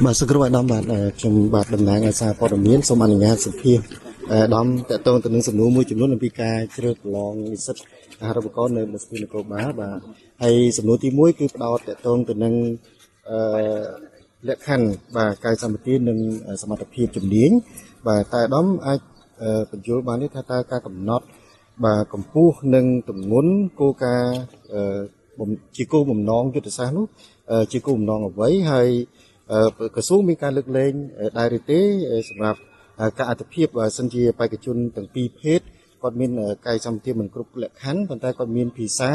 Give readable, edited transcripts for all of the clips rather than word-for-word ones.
បាទសង្គ្រោះឲ្យដំបាទខ្ញុំបាទតំណាងអាសាព័ត៌មានសូមអនុញ្ញាតសម្ភាសដំតទៅនឹងសំណួរមួយចំនួនអំពីការជ្រើសប្រឡងនិស្សិតអាហារូបករណ៍នៅមន្ទីរនគរបាលបាទហើយសំណួរទី1គឺផ្ដោតទៅនឹងលក្ខខណ្ឌបាទកាយសម្បទានិងសមត្ថភាពជំនាញបាទតែដំអាចបញ្យល់បានទេថាតើការកំណត់បាទកម្ពស់និងទម្ងន់គោលការណ៍ជាគោលបំណងយុទ្ធសាស្ត្រនោះជាគោលបំណងអ្វីហើយក្រសួងមានការលើកលែងដែរឬទេសម្រាប់ការអធិភាពបើសិនជាបេក្ខជនទាំងពីរភេទគាត់មានកាយសម្បទាមិនគ្រប់លក្ខខណ្ឌប៉ុន្តែគាត់មានភាសា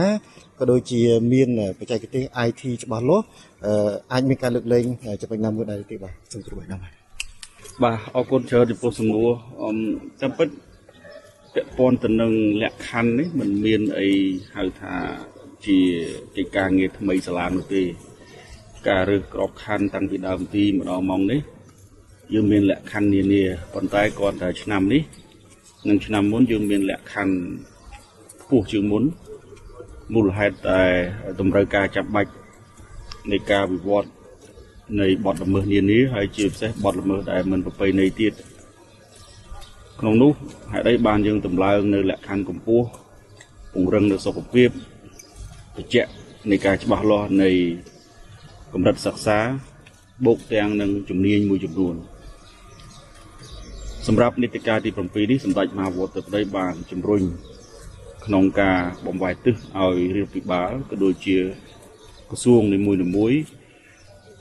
ក៏ដូចជាមានបច្ចេកទេស IT ច្បាស់លាស់អាចមានការលើកលែងចំណុចណាមួយដែរទេបាទសូមទ្រង់បាទអរគុណច្រើនចំពោះសំណួរតាមពិតពាក់ព័ន្ធទៅនឹងលក្ខខណ្ឌនេះមិនមានអីហៅថាជាកិច្ចការងារថ្មីសាលានោះទេការរើសក្របខណ្ឌតាំងពីដើមទីម្ដងមកនេះយើងមានលក្ខខណ្ឌនានាប៉ុន្តែគាត់តែឆ្នាំនេះនិងឆ្នាំមុនយើងមានលក្ខខណ្ឌខ្ពស់ជាងមុនមូលហេតុតែតម្រូវការចាំបាច់នៃការវិវត្តនៃបទល្មើសនានាហើយជាពិសេសបទល្មើសដែលមិនប្រពៃណីទៀតក្នុងនោះហេតុអីបានយើងតម្លើងនៅលក្ខខណ្ឌកម្ពស់ពង្រឹងនៅសុខភាពបច្ចៈនៃការច្បាស់លាស់នៃកម្រិតសិក្សាបូកទាំងនឹងជំនាញមួយចំនួនសម្រាប់នីតិកាលទី7នេះសម្ដេចមហាវត្តទៅប្តីបានជំរុញក្នុងការបំផាយទិសឲ្យរាជរដ្ឋាភិបាលក៏ដូចជាក្រសួងនីមួយៗ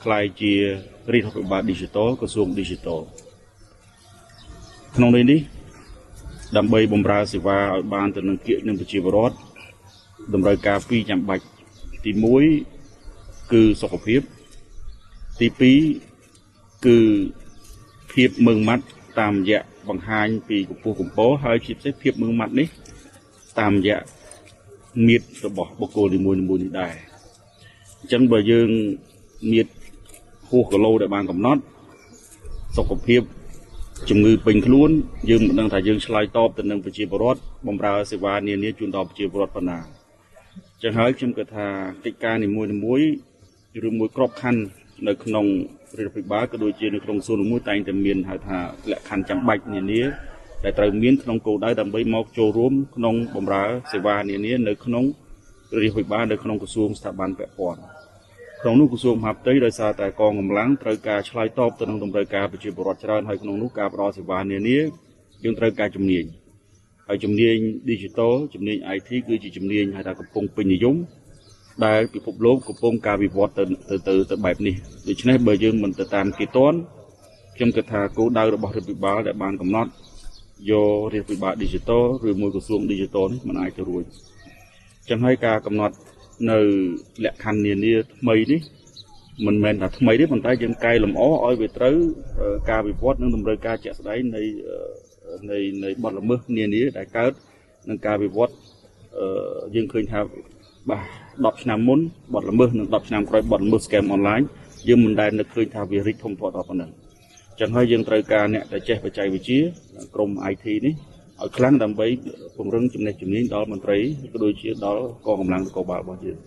ក្លាយជារាជរដ្ឋាភិបាល Digital ក្រសួង Digital ក្នុងនេះដើម្បីបម្រើសេវាឲ្យបានទៅនឹងគៀកនឹងប្រជាពលរដ្ឋតម្រូវការពីរចាំបាច់ទី1គឺសុខភាពទី2គឺភាពម៉ឺងម៉ាត់តាមរយៈបង្ហាញពីកម្ពស់កម្ពស់ហើយជាពិសេសភាពម៉ឺងម៉ាត់នេះតាមរយៈមៀតរបស់បុគ្គលនីមួយៗនេះដែរអញ្ចឹងបើយើងមៀតហួសគីឡូដែលបានកំណត់សុខភាពជំងឺពេញខ្លួនយើងមិនដឹងថាយើងឆ្លើយតបទៅនឹងប្រជាពលរដ្ឋបម្រើសេវានានាជូនដល់ប្រជាពលរដ្ឋប៉ុណ្ណាអញ្ចឹងហើយខ្ញុំគិតថាកិច្ចការនីមួយឬមួយក្របខ័ណ្ឌនៅក្នុងរដ្ឋាភិបាលក៏ដូចជានៅក្នុងក្រសួងមួយតែងតែមានហៅថាលក្ខខណ្ឌចាំបាច់នានាដែលត្រូវមានក្នុងគោលដៅដើម្បីមកចូលរួមក្នុងបម្រើសេវានានានៅក្នុងរដ្ឋាភិបាលនៅក្នុងក្រសួងស្ថាប័នពាក់ព័ន្ធក្នុងនោះក្រសួងមហាផ្ទៃដោយសារតែកងកម្លាំងត្រូវការឆ្លើយតបទៅនឹងតម្រូវការប្រជាពលរដ្ឋច្រើនហើយក្នុងនោះការផ្តល់សេវានានាយើងត្រូវការជំនាញហើយជំនាញ Digital ជំនាញ IT គឺជាជំនាញហៅថាកំពុងពេញនិយមដែលពិភពលោកកំពុងការវិវត្តទៅបែបនេះដូច្នេះបើយើងមិនទៅតាមគេទាន់ខ្ញុំគិតថាគោលដៅរបស់រដ្ឋាភិបាលដែលបានកំណត់យករដ្ឋាភិបាល Digital ឬមួយក្រសួង Digital នេះមិនអាចទៅរួចចឹងហើយការកំណត់នៅលក្ខខណ្ឌនានាថ្មីនេះមិនមែនថាថ្មីទេប៉ុន្តែយើងកែលម្អឲ្យវាត្រូវការវិវត្តនិងតម្រូវការជាក់ស្ដែងនៃបទល្មើសនានាដែលកើតនឹងការវិវត្តយើងឃើញថាបាទ10ឆ្នាំមុនបទល្មើសនិង10ឆ្នាំក្រោយបទល្មើស scam online យើងមិនដែលនឹកឃើញថាវារីកធំធាត់ដល់ប៉ុណ្ណឹងចឹងហើយយើងត្រូវការអ្នកដែលចេះបច្ចេកវិទ្យាក្រុម IT នេះឲ្យខ្លាំងដើម្បីពង្រឹងចំណេះជំនាញដល់មន្ត្រីក៏ដូចជាដល់កងកម្លាំងនគរបាលរបស់យើង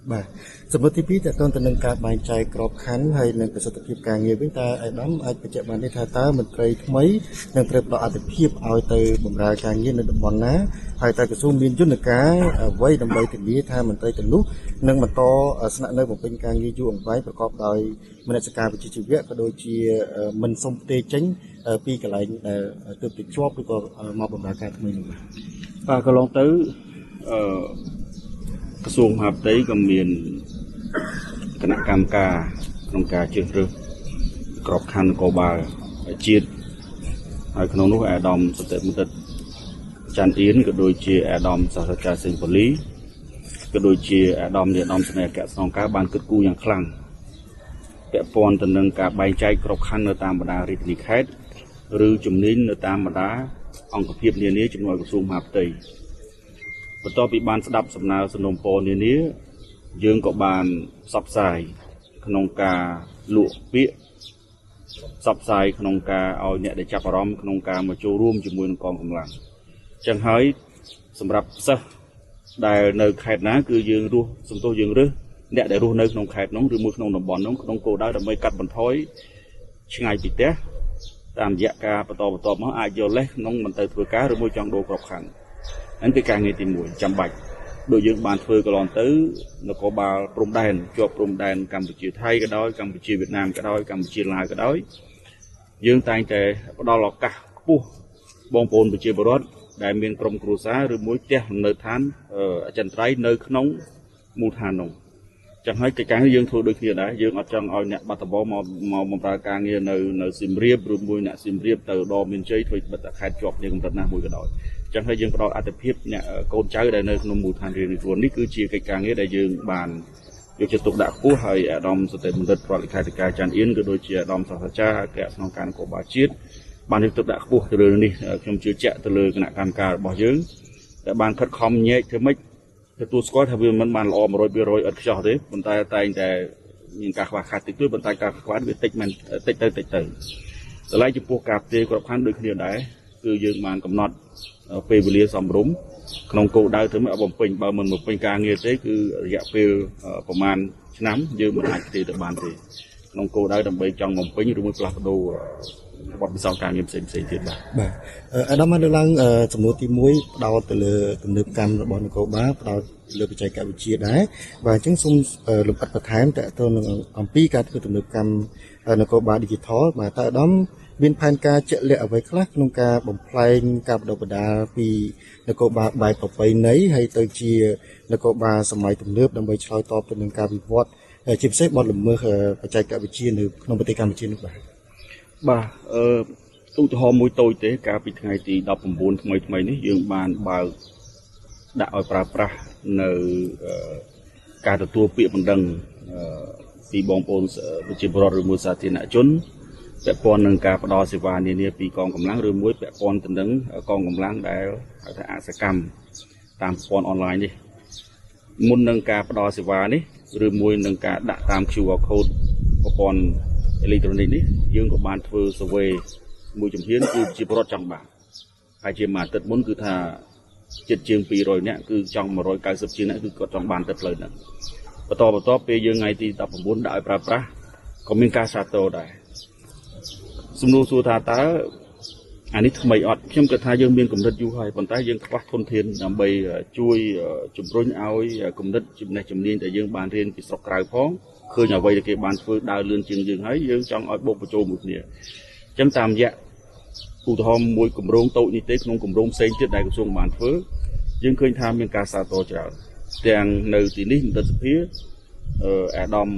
បាទសម្បត្តិទី2តើតើទៅនឹងការបែងចែកក្របខ័ណ្ឌហើយនិងប្រសិទ្ធភាពការងារវិញតើអាយដាមអាចបញ្ជាក់បានទេថាតើមន្ត្រីថ្មីនឹងត្រូវផ្ដល់អាទិភាពឲ្យទៅបម្រើការងារនៅតំបន់ណាហើយតើក្រសួងមានយន្តការអ្វីដើម្បីធានាថាមន្ត្រីទាំងនោះនឹងបន្តស្នាក់នៅបំពេញការងារយូរអង្វែងប្រកបដោយមនសិការវិជ្ជាជីវៈក៏ដូចជាមិនសុំផ្ទេរចេញពីកន្លែងដែលទើបតែជាប់ឬក៏មកបម្រើការថ្មីនោះបាទកន្លងទៅក្រសួងមហាផ្ទៃក៏មានគណៈកម្មការក្នុងការជ្រើសរើសក្របខ័ណ្ឌនគរបាលជាតិហើយក្នុងនោះអាដាមសតិមន្តិតច័ន្ទអៀនក៏ដូចជាអាដាមសាស្ត្រាចារ្យសេងប៉ូលីក៏ដូចជាអាដាមនាយឧត្តមស្នេហ៍អគ្គស្នងការបានគិតគូរយ៉ាងខ្លាំងពាក់ព័ន្ធទៅនឹងការបែងចែកក្របខ័ណ្ឌនៅតាមបណ្ដារាជធានីខេត្តឬជំនាញនៅតាមបណ្ដាអង្គភាពនានាជំនួយក្រសួងមហាផ្ទៃបន្ទាប់ពីបានស្ដាប់សំណើសំណូមពរនានាយើងក៏បានផ្សព្វផ្សាយក្នុងការលក់ពាក្យផ្សព្វផ្សាយក្នុងការឲ្យអ្នកដែលចាប់អារម្មណ៍ក្នុងការមកចូលរួមជាមួយនឹងកងកម្លាំងចឹងហើយសម្រាប់សិស្សដែលនៅខេត្តណាគឺយើងរស់សន្ទុះយើងរើសអ្នកដែលរស់នៅក្នុងខេត្តនោះឬមួយក្នុងតំបន់នោះក្នុងគោលដៅដើម្បីកាត់បន្ថយ ឆ្ងាយពីផ្ទះតាមរយៈការបន្តមកអាចយកលេសក្នុងមិនទៅធ្វើការឬមួយចង់ដូរក្របខ័ណ្ឌហ្នឹងគឺការងារទី1ចាំបាច់ដូចយើងបានធ្វើកន្លងទៅនគរបាលព្រំដែនជាប់ព្រំដែនកម្ពុជាថៃក៏ដោយកម្ពុជាវៀតណាមក៏ដោយកម្ពុជាឡាវក៏ដោយយើងតែងតែផ្ដល់ឱកាសខ្ពស់បងប្អូនប្រជាពលរដ្ឋដែលមានក្រុមគ្រួសារឬមួយផ្ទះលំនៅឋានអចិន្ត្រៃយ៍នៅក្នុងមូលដ្ឋាននោះចឹងហើយកិច្ចការនេះយើងធ្វើដូចគ្នាដែរយើងអត់ចង់ឲ្យអ្នកបាត់ដំបងមកបម្រើការងារនៅសៀមរាបឬមួយអ្នកសៀមរាបទៅដល់មានជ័យធ្វើបិទតែខេត្តជាប់គ្នាកម្រិតណាមួយក៏ដោយចឹងហើយយើងផ្ដល់អត្ថប្រយោជន៍អ្នកកូនចៅដែលនៅក្នុងមូលដ្ឋានរៀនខ្លួននេះគឺជាកិច្ចការងារដែលយើងបានយកចិត្តទុកដាក់ខ្ពស់ហើយអាដាមសតេបណ្ឌិតប្រតិលេខាធិការច័ន្ទអៀនក៏ដូចជាអាដាមសាស្ត្រាចារ្យអគ្គស្នងការនគរបាលជាតិបានយកទឹកដាក់ខ្ពស់ទៅលើនេះខ្ញុំជឿជាក់ទៅលើគណៈកម្មការរបស់យើងដែលបានខិតខំញែកធ្វើម៉េចទទួលស្គាល់ថាវាមិនបានល្អ 100% ឥតខ្ចោះទេប៉ុន្តែតែងតែមានការខ្វះខាតតិចតួចប៉ុន្តែការខ្វះវាតិចមែនតិចទៅតម្លៃចំពោះការផ្ទេរក្របខ័ណ្ឌដូចគ្នាដែរគឺយើងបានកំណត់ពេលវេលាសមរម្យក្នុងគោលដៅធ្វើម៉េចឲ្យបំពេញបើមិនបំពេញការងារទេគឺរយៈពេលប្រហែលឆ្នាំយើងមិនអាចផ្ទេរទៅបានទេក្នុងគោលដៅដើម្បីចង់បំពេញឬមួយផ្លាស់ប្ដូរបទពិសោធន៍ការងារផ្សេងទៀតបាទអាដាមបានលើកឡើងចំនួនទី1ផ្ដោតទៅលើទំនើបកម្មរបស់នគរបាលផ្ដោតលើបច្ចេកវិទ្យាដែរបាទអញ្ចឹងសូមលម្អិតបន្ថែមតទៅនឹងអំពីការធ្វើទំនើបកម្មនគរបាល Digital បាទតើអាដាមមានផែនការជាក់លាក់អ្វីខ្លះក្នុងការបំផ្លែងការបណ្ដុះបណ្ដាលពីនគរបាលបែបប្រពៃណីហើយទៅជានគរបាលសម័យទំនើបដើម្បីឆ្លើយតបទៅនឹងការវិវត្តជាពិសេសបទល្មើសបច្ចេកវិទ្យានៅក្នុងប្រទេសកម្ពុជានោះបាទឧទាហរណ៍មួយតូចទេកាលពីថ្ងៃទី19ថ្មីនេះយើងបានបើកដាក់ឲ្យប្រើប្រាស់នៅការទទួលពាក្យបណ្ដឹងពីបងប្អូនប្រជាពលរដ្ឋឬមួយសាធារណជនពាក់ព័ន្ធនឹងការផ្ដល់សេវានានាពីកងកម្លាំងឬមួយពាក់ព័ន្ធទៅនឹងកងកម្លាំងដែលហៅថាអសកម្មតាមប្រព័ន្ធអនឡាញនេះមុននឹងការផ្ដល់សេវានេះឬមួយនឹងការដាក់តាម QR code ប្រព័ន្ធអេឡិចត្រូនិកនេះយើងក៏បានធ្វើ survey មួយជំហានគឺជាពលរដ្ឋចង់បានហើយជាមួយអាទិត្យមុនគឺថាជិតជាង200នាក់គឺចង់190ជាងនាក់គឺគាត់ចង់បានទៅផ្លូវហ្នឹងបន្តពេលយើងថ្ងៃទី19ដាក់ឲ្យប្រើប្រាស់ក៏មានការសាទរដែរសំណួរសួរថាតើអានេះថ្មីអត់ខ្ញុំគិតថាយើងមានកម្រិតយូរហើយប៉ុន្តែយើងខ្វះធនធានដើម្បីជួយជំរុញឲ្យកម្រិតចំណេះជំនាញដែលយើងបានរៀនពីស្រុកក្រៅផងឃើញអ្វីដែលគេបានធ្វើដើរលឿនជាងយើងហើយយើងចង់ឲ្យបូកបញ្ចូលមួយគ្នាអញ្ចឹងតាមរយៈឧទាហរណ៍មួយគម្រោងតូចនេះទេក្នុងគម្រោងផ្សេងទៀតដែលក្រសួងបានធ្វើយើងឃើញថាមានការសាទរច្រើនទាំងនៅទីនេះមន្ត្រីសភាអាដាម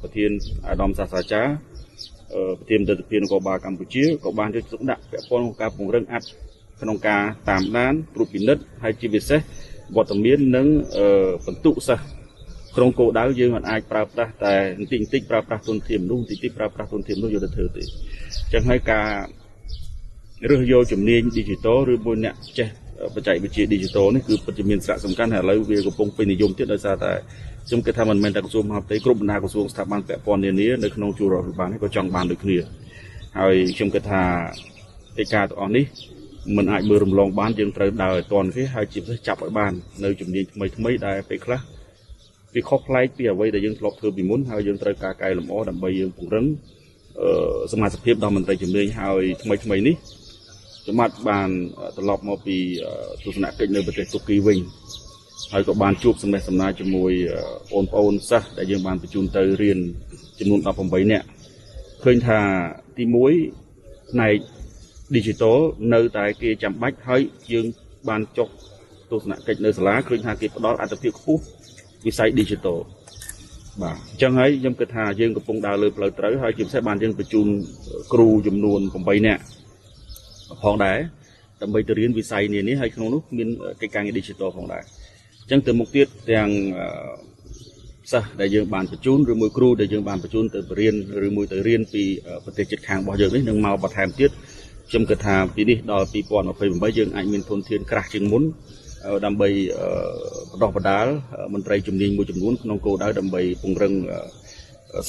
ប្រធានអាដាមសាស្ត្រាចារ្យប្រធានមន្ត្រីសភានគរបាលកម្ពុជាក៏បានយកចិត្តដាក់ពាក់ព័ន្ធនឹងការពង្រឹងអត្ថក្នុងការតាមដានត្រួតពិនិត្យហើយជាពិសេសវត្តមាននិងបន្ទុកសិស្សក្នុងគោលដៅយើងមិនអាចប្រើប្រាស់តែបន្តិចប្រើប្រាស់ទុនធានមនុស្សបន្តិចប្រើប្រាស់ទុនធានមនុស្សយកទៅធ្វើទេអញ្ចឹងហើយការរើសយកជំនាញ Digital ឬមួយអ្នកចេះបច្ចេកវិទ្យា Digital នេះគឺពិតជាមានសារៈសំខាន់ហើយឥឡូវវាកំពុងពេញនិយមទៀតដោយសារតែខ្ញុំគិតថាមិនមែនតែក្រសួងមហាផ្ទៃគ្រប់បណ្ដាក្រសួងស្ថាប័នពាក់ព័ន្ធនានានៅក្នុងជួររដ្ឋាភិបាលនេះក៏ចង់បានដូចគ្នាហើយខ្ញុំគិតថាកិច្ចការទាំងអស់នេះមិនអាចមើលរំលងបានយើងត្រូវដើរឲ្យទាន់គេហើយជាពិសេសចាប់ឲ្យបាននៅជំនាញថ្មីដែលពេលខ្លះវាខុសប្លែកពីអ្វីដែលយើងធ្លាប់ធ្វើពីមុនហើយយើងត្រូវការកែលម្អដើម្បីយើងពង្រឹងសមាជិកភាពដល់មន្ត្រីជំនាញហើយថ្មីនេះខ្ញុំបានត្រឡប់មកពីទស្សនកិច្ចនៅប្រទេសទូគីវិញហើយក៏បានជួបសំណេះសំណាលជាមួយបងប្អូនសិស្សដែលយើងបានបញ្ជូនទៅរៀនចំនួន18នាក់ឃើញថាទី1ផ្នែក Digital នៅតែគេចាំបាច់ហើយយើងបានចុះទស្សនកិច្ចនៅសាលាឃើញថាគេផ្ដល់អត្ថប្រយោជន៍ខ្ពស់វិស័យ Digital បាទអញ្ចឹងហើយខ្ញុំគិតថាយើងកំពុងដើរលើផ្លូវត្រូវហើយជាពិសេសបានយើងបញ្ជូនគ្រូចំនួន8នាក់ផងដែរដើម្បីទៅរៀនវិស័យនាហើយក្នុងនោះមានកិច្ចការងារ Digital ផងដែរអញ្ចឹងទៅមុខទៀតទាំងសិស្សដែលយើងបានបញ្ជូនឬមួយគ្រូដែលយើងបានបញ្ជូនទៅរៀនឬមួយទៅរៀនពីប្រទេសជិតខាងរបស់យើងនេះនឹងមកបន្ថែមទៀតខ្ញុំគិតថាពីនេះដល់2028យើងអាចមានធនធានក្រាស់ជាងមុនដើម្បីបណ្ដុះបណ្ដាលមន្ត្រីជំនាញមួយចំនួនក្នុងគោលដៅដើម្បីពង្រឹង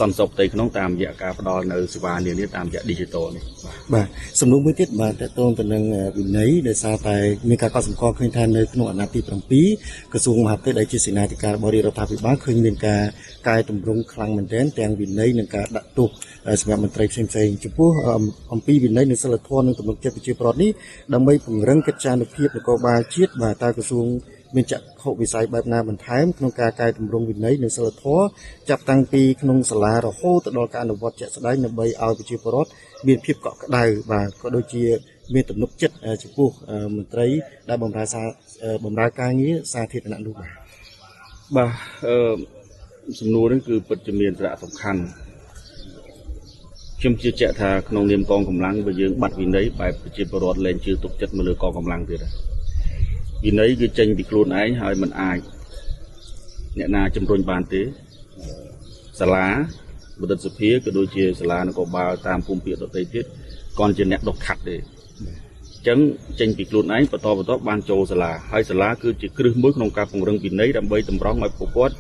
សន្តិសុខផ្ទៃក្នុងតាមរយៈការផ្ដល់នៅសេវានានាតាមរយៈ digital នេះបាទសំណួរមួយទៀតបាទតកតងទៅនឹងវិន័យដែលសារតែមានការកត់សម្គាល់ឃើញថានៅក្នុងអាណត្តិទី7ក្រសួងមហាផ្ទៃដែលជាសេនាធិការរបស់រាជរដ្ឋាភិបាលឃើញមានការកែតម្រង់ខ្លាំងមែនទែនទាំងវិន័យនិងការដាក់ទោសសម្រាប់មន្ត្រីផ្សេងៗចំពោះអំពីវិន័យនិងសិលធម៌និងទំនុកចិត្តប្រជាពលរដ្ឋនេះដើម្បីពង្រឹងកិច្ចការនភាពនគរបាលជាតិបាទតើក្រសួងមានចក្ខុវិស័យបែបណាបន្ថែមក្នុងការកែតម្រង់វិន័យនិងសិលធម៌ចាប់តាំងពីក្នុងសាលារហូតទៅដល់ការអនុវត្តជាក់ស្ដែងដើម្បីឲ្យប្រជាពលរដ្ឋមានភាពកក់ក្ដៅបាទក៏ដូចជាមានទំនុកចិត្តចំពោះមន្ត្រីដែលបម្រើការងារសាធារណៈនោះបាទសំណួរនេះគឺពិតជាមានសារៈសំខាន់ខ្ញុំជឿជាក់ថាក្នុងនាមកងកម្លាំងបើយើងបាត់វិន័យបែបប្រជាពលរដ្ឋលែងជឿទុកចិត្តមកលើកងកម្លាំងទៀតវិន័យគឺចេញពីខ្លួនឯងហើយមិនអាចអ្នកណាជំរុញបានទេសាលាបណ្ឌិតសភាក៏ដូចជាសាលានគរបាលតាមភូមិភាគដទៃទៀតcònជាអ្នកដុសខាត់ទេអញ្ចឹងចេញពីខ្លួនឯងបន្តបានចូលសាលាហើយសាលាគឺជាគ្រឹះមួយក្នុងការពង្រឹងវិន័យដើម្បីតម្រង់ឲ្យពួកគាត់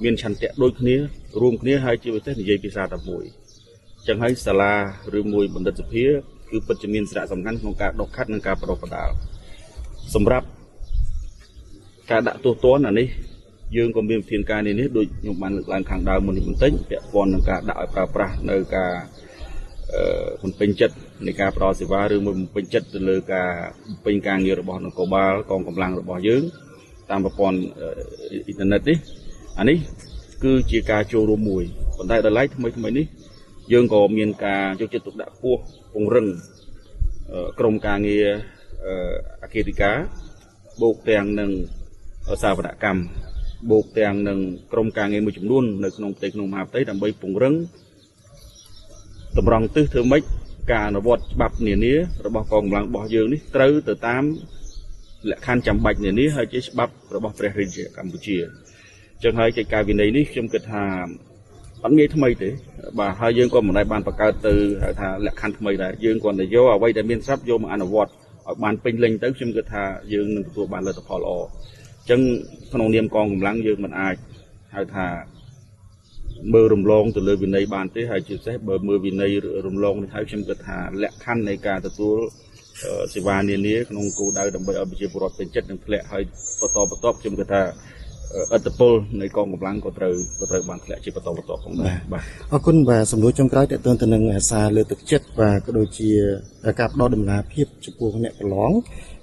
មានឆន្ទៈដូចគ្នារួមគ្នាហើយជាពិសេសនិយាយភាសាតែមួយអញ្ចឹងហើយសាលាឬមួយបណ្ឌិតសភាគឺពិតជាមានសារៈសំខាន់ក្នុងការដុសខាត់និងការបណ្ដុះបណ្ដាលសម្រាប់ការដាក់ទោសទណ្ឌអានេះយើងក៏មានវិធានការនេះដូចខ្ញុំបានលើកឡើងខាងដើមមុននេះបន្តិចពាក់ព័ន្ធនឹងការដាក់ឲ្យប្រើប្រាស់នៅការបំពេញចិត្តនៃការផ្ដល់សេវាឬមួយបំពេញចិត្តទៅលើការបំពេញការងាររបស់នគរបាលកងកម្លាំងរបស់យើងតាមប្រព័ន្ធអ៊ីនធឺណិតនេះអានេះគឺជាការចូលរួមមួយប៉ុន្តែដល់ឡែកថ្មីនេះយើងក៏មានការយកចិត្តទុកដាក់ខ្ពស់ពង្រឹងក្រមការងារអគ្គនាយិកាបូកទាំងនឹងសាវនកម្មបូកទាំងនឹងក្រមការងារមួយចំនួននៅក្នុងផ្ទៃក្នុងមហាផ្ទៃដើម្បីពង្រឹងតម្រង់ទិសធ្វើម៉េចការអនុវត្តច្បាប់នានារបស់កងកម្លាំងរបស់យើងនេះត្រូវទៅតាមលក្ខខណ្ឌចាំបាច់នានាហើយជាច្បាប់របស់ព្រះរាជាកម្ពុជាអញ្ចឹងហើយកិច្ចការវិន័យនេះខ្ញុំគិតថាអត់ងាយថ្មីទេបាទហើយយើងក៏មិនដែលបានបង្កើតទៅហៅថាលក្ខខណ្ឌថ្មីដែរយើងគ្រាន់តែយកអ្វីដែលមានស្រាប់យកមកអនុវត្តឲ្យបានពេញលេញទៅខ្ញុំគិតថាយើងនឹងទទួលបានលទ្ធផលល្អអញ្ចឹងក្នុងនាមកងកម្លាំងយើងមិនអាចហៅថាមើលរំលងទៅលើវិន័យបានទេហើយជាពិសេសបើមើលវិន័យរំលងនេះហើយខ្ញុំគិតថាលក្ខខណ្ឌនៃការទទួលសេវានានាក្នុងគោលដៅដើម្បីឲ្យប្រជាពលរដ្ឋពេញចិត្តនិងធ្លាក់ហើយបន្តខ្ញុំគិតថាអត្តពលនៃកងកម្លាំងក៏ត្រូវបានធ្លាក់ជាបន្តផងដែរបាទអរគុណបាទសំណួរចុងក្រោយតើតើទៅនឹងសារលើកទឹកចិត្តបាទក៏ដូចជាការផ្ដល់ដំណើរភាពចំពោះអ្នកប្រឡង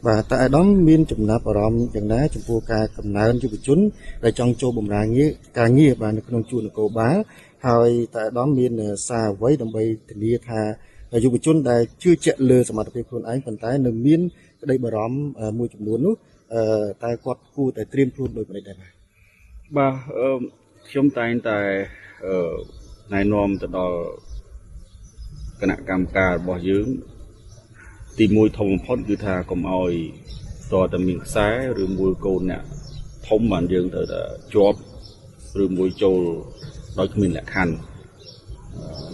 បាទតើអាដាមមានចំណាប់អារម្មណ៍យ៉ាងណាចំពោះការកំណើនយុវជនដែលចង់ចូលបម្រើការងារបាទនៅក្នុងជួរនគរបាលហើយតើអាដាមមានសារអ្វីដើម្បីធានាថាយុវជនដែលជឿជាក់លើសមត្ថភាពខ្លួនឯងប៉ុន្តែនៅមានក្តីបារម្ភមួយចំនួននោះតែគាត់គួរតែត្រៀមខ្លួនដោយប្រទេសដែរបាទខ្ញុំតែងតែណែនាំទៅដល់គណៈកម្មការរបស់យើងទីមួយធំបំផុតគឺថាកុំឲ្យតតែមានខ្សែឬមួយកូនអ្នកធំបានយើងត្រូវតែជាប់ឬមួយចូលដោយគ្មានលក្ខខណ្ឌ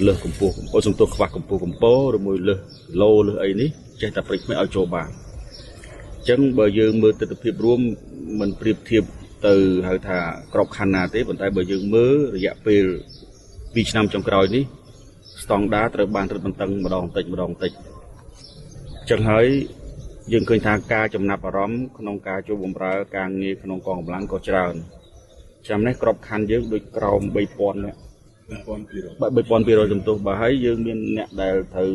លើសកម្ពស់សន្ទុះខ្វះកម្ពស់កម្ពស់ឬមួយលើសគីឡូលើសអីនេះចេះតែព្រិចមិនឲ្យចូលបានអញ្ចឹងបើយើងមើលទស្សនវិជ្ជារួមមិនប្រៀបធៀបទៅហៅថាក្របខ័ណ្ឌណាទេប៉ុន្តែបើយើងមើលរយៈពេល2ឆ្នាំចុងក្រោយនេះស្តង់ដារត្រូវបានរឹតបន្តឹងម្ដងបន្តិចចឹងហើយយើងឃើញថាការចំណាប់អារម្មណ៍ក្នុងការចូលបម្រើការងារក្នុងកងកម្លាំងក៏ច្រើនចាំនេះក្របខ័ណ្ឌយើងដូចក្រោម 3000 នាក់ 3200 ចំពោះបាទហើយយើងមានអ្នកដែលត្រូវ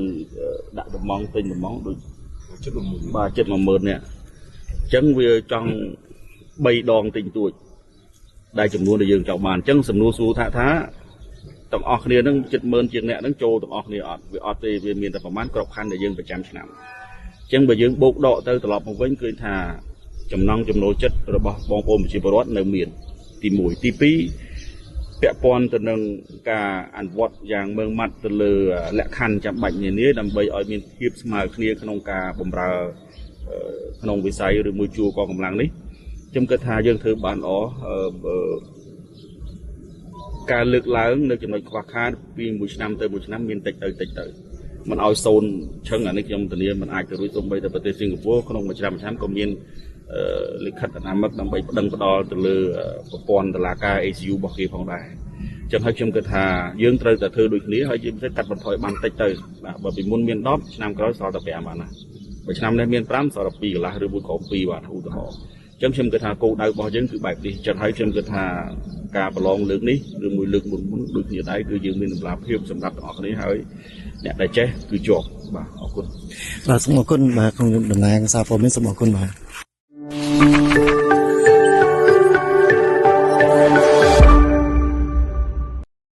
ដាក់ដំងទិញដំងដូចបាទជិត 10000 នាក់អញ្ចឹងវាចង់3 ដងទិញទួចដែលចំនួនដែលយើងចង់បានអញ្ចឹងសំណួរសួរថាទាំងអស់គ្នានឹងជិត10000ជាងអ្នកនឹងចូលទាំងអស់គ្នាអត់វាអត់ទេវាមានតែប្រហែលក្របខ័ណ្ឌដែលយើងប្រចាំឆ្នាំអញ្ចឹងបើយើងបូកដកទៅត្រឡប់មកវិញគឺថាចំណង់ចំណូលចិត្តរបស់បងប្អូនប្រជាពលរដ្ឋនៅមានទី1ទី2ពាក់ព័ន្ធទៅនឹងការអនុវត្តយ៉ាងម៉ឺងម៉ាត់ទៅលើលក្ខខណ្ឌចាំបាច់នានាដើម្បីឲ្យមានភាពស្មើគ្នាក្នុងការបម្រើក្នុងវិស័យឬមួយជួរកងកម្លាំងនេះខ្ញុំគិតថាយើងធ្វើបានល្អការលើកឡើងនៅចំណុចខ្វះខាតពីមួយឆ្នាំទៅមួយឆ្នាំមានតិចទៅមិនឲ្យសូនឈឹងអានេះខ្ញុំធានាមិនអាចទៅរួចសូម្បីតែប្រទេសសិង្ហបុរីក្នុងមួយឆ្នាំក៏មានលិខិតអនាមិកដើម្បីប្តឹងផ្ដាល់ទៅលើប្រព័ន្ធតុលាការ ACU របស់គេផងដែរ ចឹងហើយខ្ញុំគិតថាយើងត្រូវតែធ្វើដូចគ្នាហើយយើងត្រូវកាត់បន្ថយបានតិចទៅបាទបើពីមុនមាន10ឆ្នាំក្រោយសល់តែ5បានណាបើឆ្នាំនេះមាន5សល់តែ2កន្លះឬមួយក៏2បាទឧទាហរណ៍ចឹងខ្ញុំគិតថាគោលដៅរបស់យើងគឺបែបនេះចឹងហើយខ្ញុំគិតថាការប្រឡងលើកនេះឬមួយលើកមុនដូចគ្នាដែរគឺយើងមានតម្លាភាពសម្រាប់ទាំងអស់គ្នាហើយអ្នកដែលចេះគឺជាប់បាទអរគុណ បាទសូមអរគុណបាទក្នុងតំណាងសារព័ត៌មានសូមអរគុណបាទ